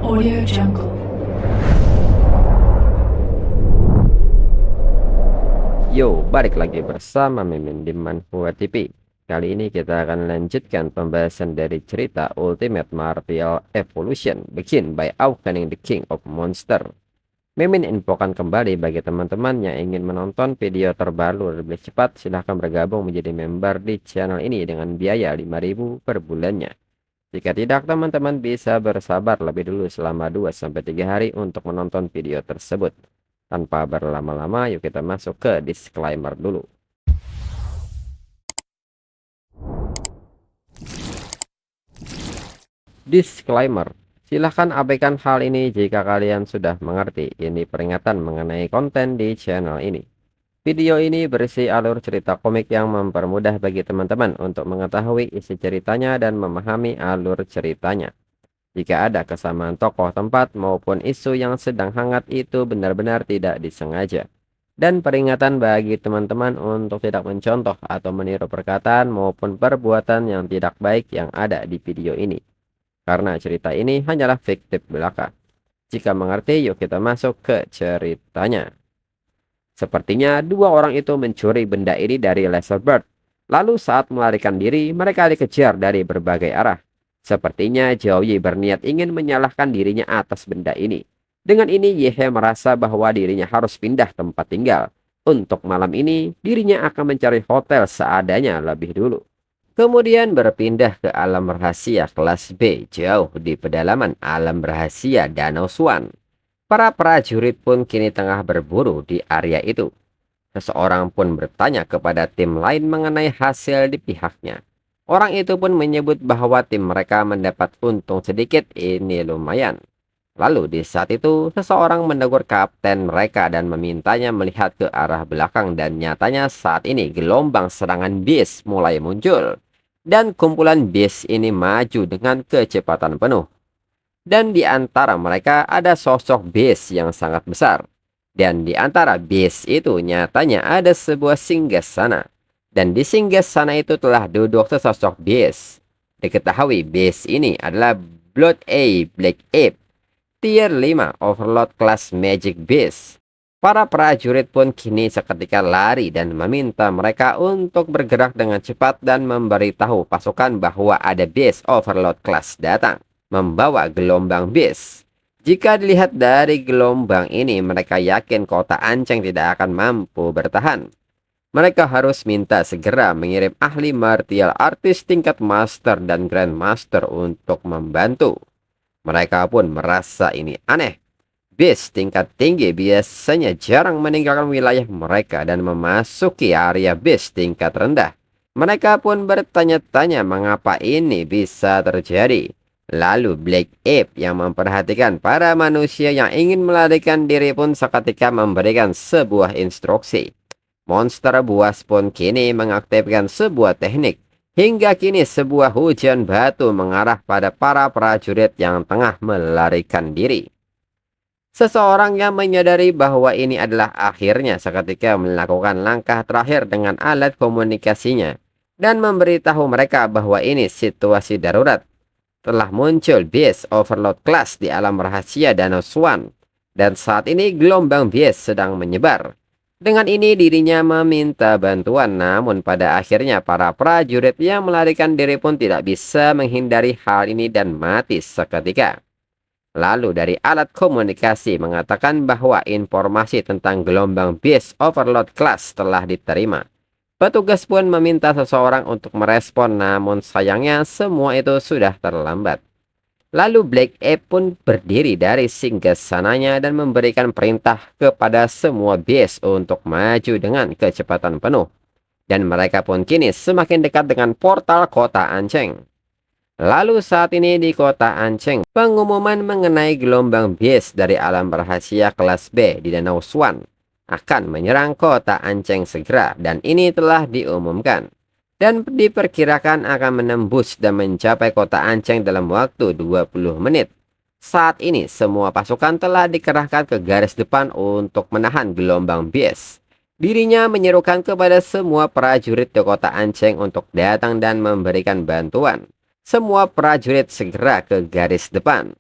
Audio Jungle. Yo, balik lagi bersama Mimin di Manhua TV. Kali ini kita akan lanjutkan pembahasan dari cerita Ultimate Martial Evolution Begin by Awakening the King of Monster. Mimin infokan kembali bagi teman-teman yang ingin menonton video terbaru lebih cepat, silahkan bergabung menjadi member di channel ini dengan biaya 5.000 per bulannya. Jika tidak, teman-teman bisa bersabar lebih dulu selama 2-3 hari untuk menonton video tersebut. Tanpa berlama-lama, yuk kita masuk ke disclaimer dulu. Disclaimer, silahkan abaikan hal ini jika kalian sudah mengerti. Ini peringatan mengenai konten di channel ini. Video ini berisi alur cerita komik yang mempermudah bagi teman-teman untuk mengetahui isi ceritanya dan memahami alur ceritanya. Jika ada kesamaan tokoh, tempat, maupun isu yang sedang hangat, itu benar-benar tidak disengaja. Dan peringatan bagi teman-teman untuk tidak mencontoh atau meniru perkataan maupun perbuatan yang tidak baik yang ada di video ini. Karena cerita ini hanyalah fiktif belaka. Jika mengerti, yuk kita masuk ke ceritanya. Sepertinya dua orang itu mencuri benda ini dari Laserbird. Lalu saat melarikan diri, mereka dikejar dari berbagai arah. Sepertinya Zhao Yi berniat ingin menyalahkan dirinya atas benda ini. Dengan ini, Yehe merasa bahwa dirinya harus pindah tempat tinggal. Untuk malam ini, dirinya akan mencari hotel seadanya lebih dulu. Kemudian berpindah ke alam rahasia kelas B, jauh di pedalaman alam rahasia Danau Swan. Para prajurit pun kini tengah berburu di area itu. Seseorang pun bertanya kepada tim lain mengenai hasil di pihaknya. Orang itu pun menyebut bahwa tim mereka mendapat untung sedikit, ini lumayan. Lalu di saat itu, seseorang menegur kapten mereka dan memintanya melihat ke arah belakang, dan nyatanya saat ini gelombang serangan bis mulai muncul. Dan kumpulan bis ini maju dengan kecepatan penuh. Dan di antara mereka ada sosok bis yang sangat besar. Dan di antara bis itu nyatanya ada sebuah singgasana. Dan di singgasana itu telah duduk sesosok bis. Diketahui bis ini adalah Blood A Black Ape, Tier 5 Overlord Class Magic Beast. Para prajurit pun kini seketika lari dan meminta mereka untuk bergerak dengan cepat dan memberitahu pasukan bahwa ada Beast Overlord Class datang membawa gelombang bis. Jika dilihat dari gelombang ini, mereka yakin kota Anceng tidak akan mampu bertahan. Mereka harus minta segera mengirim ahli martial artis tingkat master dan grandmaster untuk membantu. Mereka pun merasa ini aneh. Bis tingkat tinggi biasanya jarang meninggalkan wilayah mereka dan memasuki area bis tingkat rendah. Mereka pun bertanya-tanya mengapa ini bisa terjadi. Lalu Black Ape yang memperhatikan para manusia yang ingin melarikan diri pun seketika memberikan sebuah instruksi. Monster buas pun kini mengaktifkan sebuah teknik. Hingga kini sebuah hujan batu mengarah pada para prajurit yang tengah melarikan diri. Seseorang yang menyadari bahwa ini adalah akhirnya seketika melakukan langkah terakhir dengan alat komunikasinya. Dan memberitahu mereka bahwa ini situasi darurat. Telah muncul Beast Overload Class di alam rahasia Danau Swan. Dan saat ini gelombang Beast sedang menyebar. Dengan ini dirinya meminta bantuan, namun pada akhirnya para prajurit yang melarikan diri pun tidak bisa menghindari hal ini dan mati seketika. Lalu dari alat komunikasi mengatakan bahwa informasi tentang gelombang Beast Overload Class telah diterima. Petugas pun meminta seseorang untuk merespon, namun sayangnya semua itu sudah terlambat. Lalu Black Ape pun berdiri dari singgasananya dan memberikan perintah kepada semua bis untuk maju dengan kecepatan penuh. Dan mereka pun kini semakin dekat dengan portal kota Anceng. Lalu saat ini di kota Anceng, pengumuman mengenai gelombang bis dari alam rahasia kelas B di Danau Swan akan menyerang kota Anceng segera, dan ini telah diumumkan. Dan diperkirakan akan menembus dan mencapai kota Anceng dalam waktu 20 menit. Saat ini semua pasukan telah dikerahkan ke garis depan untuk menahan gelombang bis. Dirinya menyerukan kepada semua prajurit di kota Anceng untuk datang dan memberikan bantuan. Semua prajurit segera ke garis depan.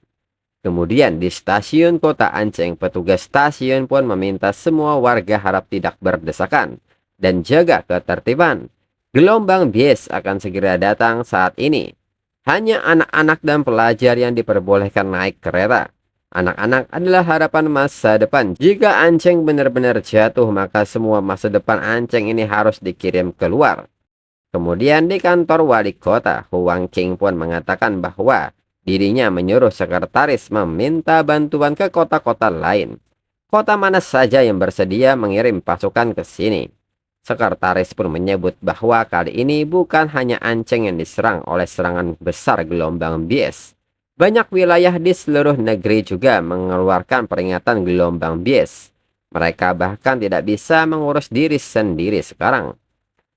Kemudian di stasiun Kota Anceng, petugas stasiun pun meminta semua warga harap tidak berdesakan dan jaga ketertiban. Gelombang bies akan segera datang saat ini. Hanya anak-anak dan pelajar yang diperbolehkan naik kereta. Anak-anak adalah harapan masa depan. Jika Anceng benar-benar jatuh, maka semua masa depan Anceng ini harus dikirim keluar. Kemudian di kantor wali kota, Huang Qing pun mengatakan bahwa dirinya menyuruh sekretaris meminta bantuan ke kota-kota lain. Kota mana saja yang bersedia mengirim pasukan ke sini. Sekretaris pun menyebut bahwa kali ini bukan hanya Anceng yang diserang oleh serangan besar gelombang bies. Banyak wilayah di seluruh negeri juga mengeluarkan peringatan gelombang bies. Mereka bahkan tidak bisa mengurus diri sendiri sekarang.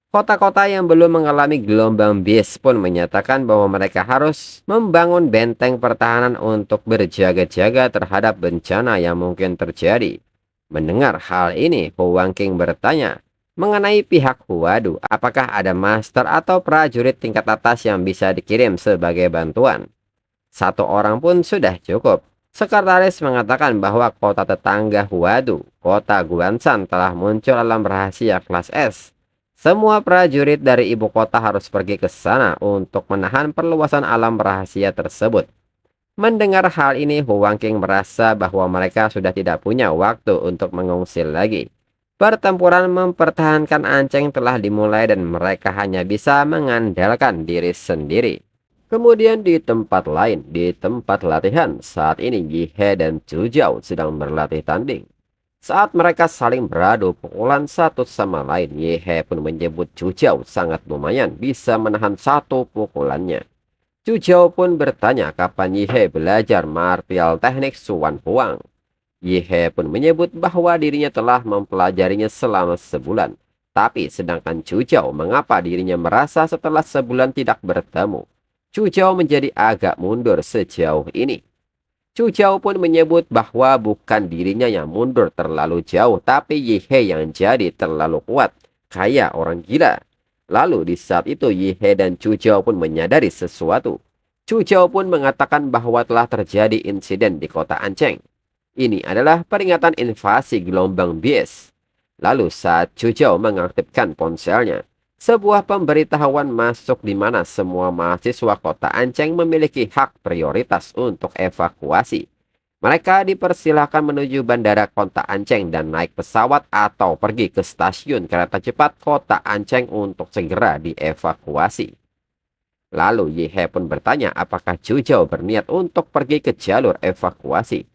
Kota-kota yang belum mengalami gelombang bies pun menyatakan bahwa mereka harus membangun benteng pertahanan untuk berjaga-jaga terhadap bencana yang mungkin terjadi. Mendengar hal ini, Huang Qing bertanya mengenai pihak Huadu, apakah ada master atau prajurit tingkat atas yang bisa dikirim sebagai bantuan. Satu orang pun sudah cukup. Sekretaris mengatakan bahwa kota tetangga Huadu, kota Guansan, telah muncul alam rahasia kelas S. Semua prajurit dari ibu kota harus pergi ke sana untuk menahan perluasan alam rahasia tersebut. Mendengar hal ini, Huang Qing merasa bahwa mereka sudah tidak punya waktu untuk mengungsi lagi. Pertempuran mempertahankan Anceng telah dimulai dan mereka hanya bisa mengandalkan diri sendiri. Kemudian di tempat lain, di tempat latihan, saat ini Yi He dan Zhu Jiao sedang berlatih tanding. Saat mereka saling beradu pukulan satu sama lain, Ye He pun menyebut Zhu Jiao sangat lumayan bisa menahan satu pukulannya. Zhu Jiao pun bertanya kapan Ye He belajar martial teknik Suan Huang. Ye He pun menyebut bahwa dirinya telah mempelajarinya selama sebulan. Tapi sedangkan Zhu Jiao mengapa dirinya merasa setelah sebulan tidak bertemu. Zhu Jiao menjadi agak mundur sejauh ini. Zhu Jiao pun menyebut bahwa bukan dirinya yang mundur terlalu jauh, tapi Yi He yang jadi terlalu kuat, kayak orang gila. Lalu di saat itu Yi He dan Zhu Jiao pun menyadari sesuatu. Zhu Jiao pun mengatakan bahwa telah terjadi insiden di kota Anceng. Ini adalah peringatan invasi gelombang bies. Lalu saat Zhu Jiao mengaktifkan ponselnya, sebuah pemberitahuan masuk di mana semua mahasiswa kota Anceng memiliki hak prioritas untuk evakuasi. Mereka dipersilahkan menuju bandara kota Anceng dan naik pesawat atau pergi ke stasiun kereta cepat kota Anceng untuk segera dievakuasi. Lalu Yi He pun bertanya apakah Zhu Jiao berniat untuk pergi ke jalur evakuasi.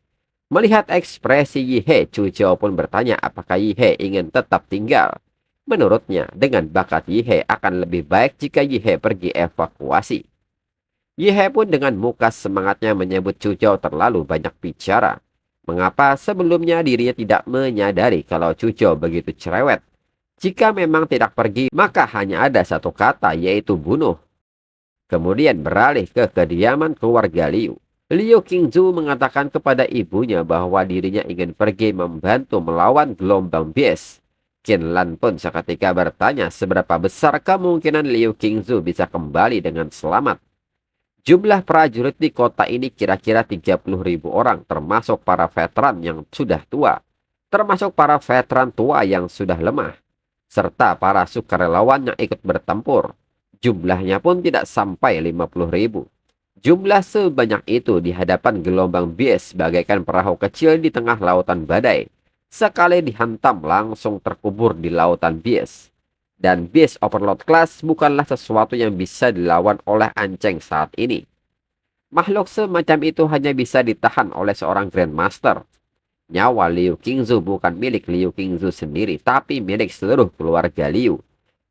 Melihat ekspresi Yi He, Zhu Jiao pun bertanya apakah Yi He ingin tetap tinggal. Menurutnya, dengan bakat Yi He akan lebih baik jika Yi He pergi evakuasi. Yi He pun dengan muka semangatnya menyebut Zhu Jiao terlalu banyak bicara. Mengapa sebelumnya dirinya tidak menyadari kalau Zhu Jiao begitu cerewet? Jika memang tidak pergi, maka hanya ada satu kata, yaitu bunuh. Kemudian beralih ke kediaman keluarga Liu. Liu Qingzu mengatakan kepada ibunya bahwa dirinya ingin pergi membantu melawan gelombang bies. Qin Lan pun seketika bertanya seberapa besar kemungkinan Liu Qingzu bisa kembali dengan selamat. Jumlah prajurit di kota ini kira-kira 30.000 orang, termasuk para veteran yang sudah tua, termasuk para veteran tua yang sudah lemah, serta para sukarelawan yang ikut bertempur. Jumlahnya pun tidak sampai 50.000. Jumlah sebanyak itu di hadapan gelombang bies bagaikan perahu kecil di tengah lautan badai. Sekali dihantam langsung terkubur di lautan bies. Dan bies overload class bukanlah sesuatu yang bisa dilawan oleh Anceng saat ini. Makhluk semacam itu hanya bisa ditahan oleh seorang Grandmaster. Nyawa Liu Qingzu bukan milik Liu Qingzu sendiri, tapi milik seluruh keluarga Liu.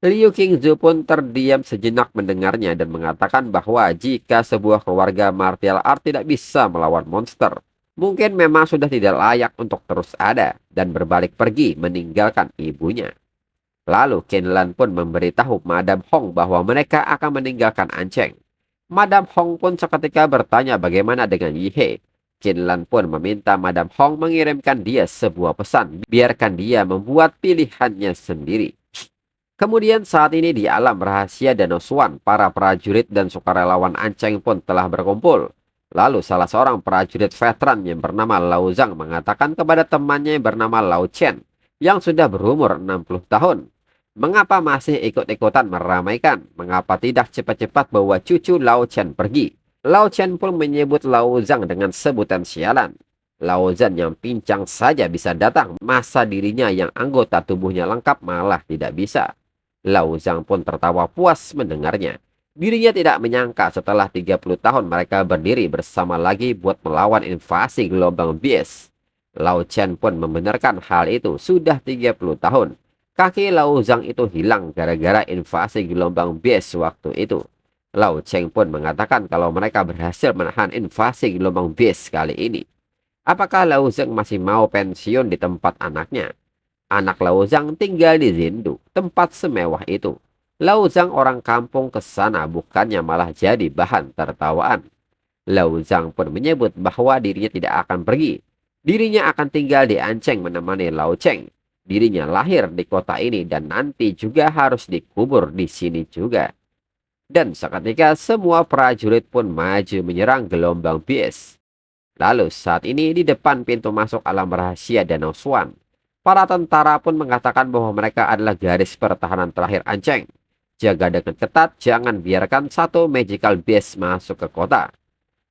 Liu Qingzu pun terdiam sejenak mendengarnya dan mengatakan bahwa jika sebuah keluarga martial art tidak bisa melawan monster, mungkin memang sudah tidak layak untuk terus ada dan berbalik pergi meninggalkan ibunya. Lalu Qin Lan pun memberitahu Madam Hong bahwa mereka akan meninggalkan Anceng. Madam Hong pun seketika bertanya bagaimana dengan Yi He. Qin Lan pun meminta Madam Hong mengirimkan dia sebuah pesan, biarkan dia membuat pilihannya sendiri. Kemudian saat ini di alam rahasia Danau Suan, para prajurit dan sukarelawan Anceng pun telah berkumpul. Lalu salah seorang prajurit veteran yang bernama Lao Zhang mengatakan kepada temannya yang bernama Lao Chen yang sudah berumur 60 tahun. Mengapa masih ikut-ikutan meramaikan? Mengapa tidak cepat-cepat bawa cucu Lao Chen pergi? Lao Chen pun menyebut Lao Zhang dengan sebutan sialan. Lao Zhang yang pincang saja bisa datang, masa dirinya yang anggota tubuhnya lengkap malah tidak bisa. Lao Zhang pun tertawa puas mendengarnya. Dirinya tidak menyangka setelah 30 tahun mereka berdiri bersama lagi buat melawan invasi gelombang bias. Lao Chen pun membenarkan hal itu sudah 30 tahun. Kaki Lao Zhang itu hilang gara-gara invasi gelombang bias waktu itu. Lao Chen pun mengatakan kalau mereka berhasil menahan invasi gelombang bias kali ini. Apakah Lao Zhang masih mau pensiun di tempat anaknya? Anak Lao Zhang tinggal di Zindu, tempat semewah itu. Lao Zhang orang kampung ke sana bukannya malah jadi bahan tertawaan. Lao Zhang pun menyebut bahwa dirinya tidak akan pergi. Dirinya akan tinggal di Ancheng menemani Lao Cheng. Dirinya lahir di kota ini dan nanti juga harus dikubur di sini juga. Dan seketika semua prajurit pun maju menyerang gelombang bias. Lalu saat ini di depan pintu masuk alam rahasia Danau Swan, para tentara pun mengatakan bahwa mereka adalah garis pertahanan terakhir Ancheng. Jaga dengan ketat, jangan biarkan satu magical base masuk ke kota.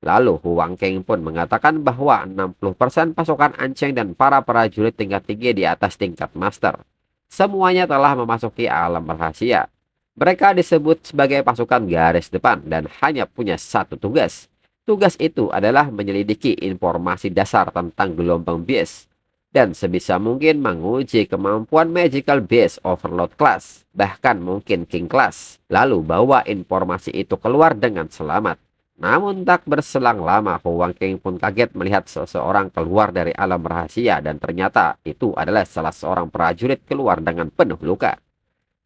Lalu Huang Keng pun mengatakan bahwa 60% pasukan Ancheng dan para prajurit tingkat tinggi di atas tingkat master semuanya telah memasuki alam rahasia. Mereka disebut sebagai pasukan garis depan dan hanya punya satu tugas. Tugas itu adalah menyelidiki informasi dasar tentang gelombang bias dan sebisa mungkin menguji kemampuan Magical Base Overload Class, bahkan mungkin King Class, lalu bawa informasi itu keluar dengan selamat. Namun tak berselang lama, Huang King pun kaget melihat seseorang keluar dari alam rahasia dan ternyata itu adalah salah seorang prajurit keluar dengan penuh luka.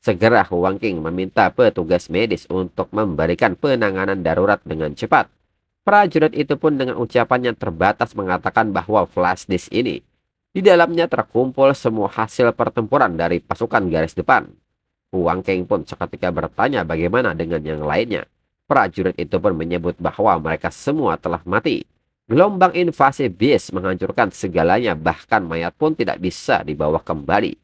Segera Huang King meminta petugas medis untuk memberikan penanganan darurat dengan cepat. Prajurit itu pun dengan ucapan yang terbatas mengatakan bahwa flash disk ini di dalamnya terkumpul semua hasil pertempuran dari pasukan garis depan. Huang Keng pun seketika bertanya bagaimana dengan yang lainnya. Prajurit itu pun menyebut bahwa mereka semua telah mati. Gelombang invasi bias menghancurkan segalanya, bahkan mayat pun tidak bisa dibawa kembali.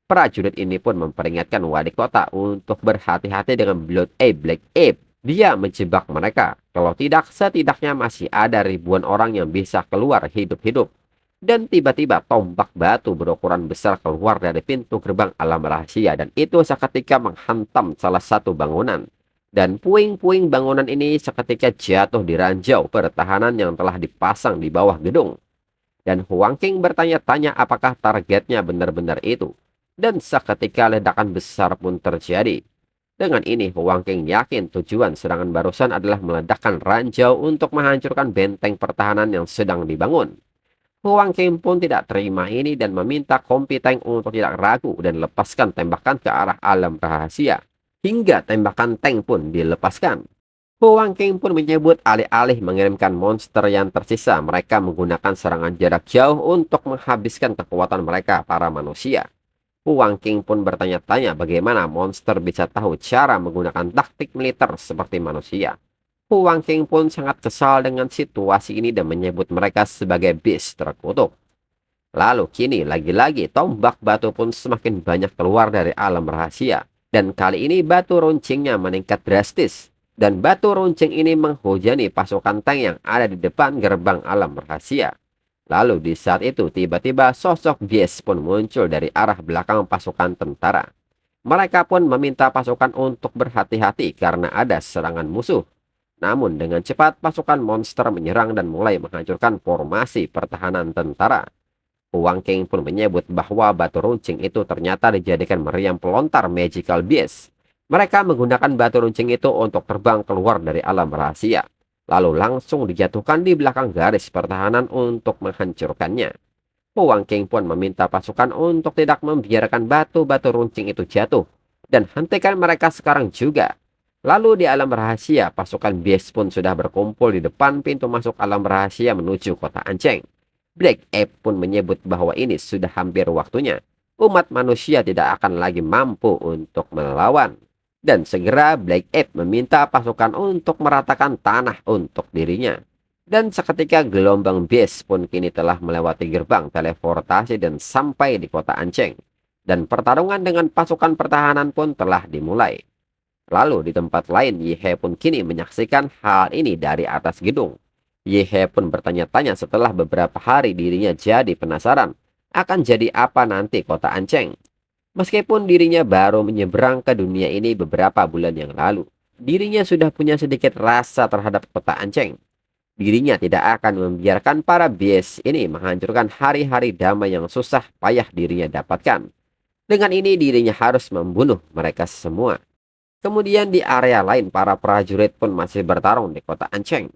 Prajurit ini pun memperingatkan wali kota untuk berhati-hati dengan Blood Ape Black Ape. Dia menjebak mereka. Kalau tidak, setidaknya masih ada ribuan orang yang bisa keluar hidup-hidup. Dan tiba-tiba tombak batu berukuran besar keluar dari pintu gerbang alam rahasia. Dan itu seketika menghantam salah satu bangunan. Dan puing-puing bangunan ini seketika jatuh di ranjau pertahanan yang telah dipasang di bawah gedung. Dan Huang King bertanya-tanya apakah targetnya benar-benar itu. Dan seketika ledakan besar pun terjadi. Dengan ini, Huang King yakin tujuan serangan barusan adalah meledakkan ranjau untuk menghancurkan benteng pertahanan yang sedang dibangun. Huang King pun tidak terima ini dan meminta Kompi Tank untuk tidak ragu dan lepaskan tembakan ke arah alam rahasia. Hingga tembakan tank pun dilepaskan. Huang King pun menyebut alih-alih mengirimkan monster yang tersisa, mereka menggunakan serangan jarak jauh untuk menghabiskan kekuatan mereka, para manusia. Huang King pun bertanya-tanya bagaimana monster bisa tahu cara menggunakan taktik militer seperti manusia. Huang King pun sangat kesal dengan situasi ini dan menyebut mereka sebagai beast terkutuk. Lalu kini lagi-lagi tombak batu pun semakin banyak keluar dari alam rahasia. Dan kali ini batu runcingnya meningkat drastis. Dan batu runcing ini menghujani pasukan tank yang ada di depan gerbang alam rahasia. Lalu di saat itu tiba-tiba sosok Bies pun muncul dari arah belakang pasukan tentara. Mereka pun meminta pasukan untuk berhati-hati karena ada serangan musuh. Namun dengan cepat pasukan monster menyerang dan mulai menghancurkan formasi pertahanan tentara. Huang King pun menyebut bahwa batu runcing itu ternyata dijadikan meriam pelontar Magical Bies. Mereka menggunakan batu runcing itu untuk terbang keluar dari alam rahasia. Lalu langsung dijatuhkan di belakang garis pertahanan untuk menghancurkannya. Huang King pun meminta pasukan untuk tidak membiarkan batu-batu runcing itu jatuh. Dan hentikan mereka sekarang juga. Lalu di alam rahasia, pasukan Bies pun sudah berkumpul di depan pintu masuk alam rahasia menuju kota Ancheng. Black Ape pun menyebut bahwa ini sudah hampir waktunya. Umat manusia tidak akan lagi mampu untuk melawan. Dan segera Black Ape meminta pasukan untuk meratakan tanah untuk dirinya. Dan seketika gelombang bies pun kini telah melewati gerbang teleportasi dan sampai di kota Ancheng. Dan pertarungan dengan pasukan pertahanan pun telah dimulai. Lalu di tempat lain, Yehe pun kini menyaksikan hal ini dari atas gedung. Yehe pun bertanya-tanya setelah beberapa hari dirinya jadi penasaran akan jadi apa nanti kota Ancheng. Meskipun dirinya baru menyeberang ke dunia ini beberapa bulan yang lalu, dirinya sudah punya sedikit rasa terhadap kota Ancheng. Dirinya tidak akan membiarkan para bies ini menghancurkan hari-hari damai yang susah payah dirinya dapatkan. Dengan ini dirinya harus membunuh mereka semua. Kemudian di area lain, para prajurit pun masih bertarung di kota Ancheng.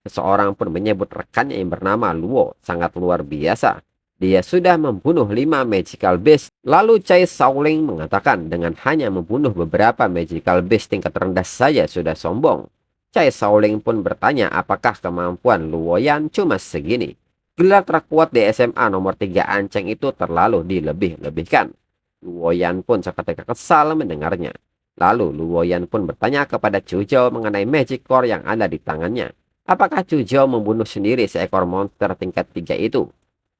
Seseorang pun menyebut rekannya yang bernama Luo sangat luar biasa. Dia sudah membunuh 5 magical beast. Lalu Cai Shaoling mengatakan dengan hanya membunuh beberapa magical beast tingkat rendah saja sudah sombong. Cai Shaoling pun bertanya apakah kemampuan Luoyan cuma segini. Gelar terkuat di SMA nomor 3 Ancheng itu terlalu dilebih-lebihkan. Luoyan pun seketika kesal mendengarnya. Lalu Luoyan pun bertanya kepada Chu Zhao mengenai magic core yang ada di tangannya. Apakah Chu Zhao membunuh sendiri seekor monster tingkat 3 itu?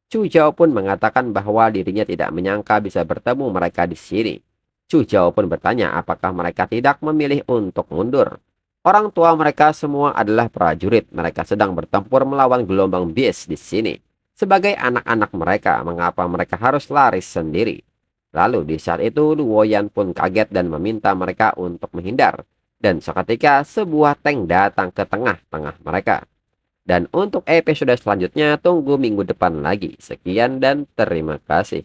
Chu Zhao pun mengatakan bahwa dirinya tidak menyangka bisa bertemu mereka di sini. Chu Zhao pun bertanya apakah mereka tidak memilih untuk mundur. Orang tua mereka semua adalah prajurit. Mereka sedang bertempur melawan gelombang bies di sini. Sebagai anak-anak mereka, mengapa mereka harus lari sendiri? Lalu di saat itu Luoyan pun kaget dan meminta mereka untuk menghindar. Dan seketika sebuah tank datang ke tengah-tengah mereka. Dan untuk episode selanjutnya tunggu minggu depan lagi. Sekian dan terima kasih.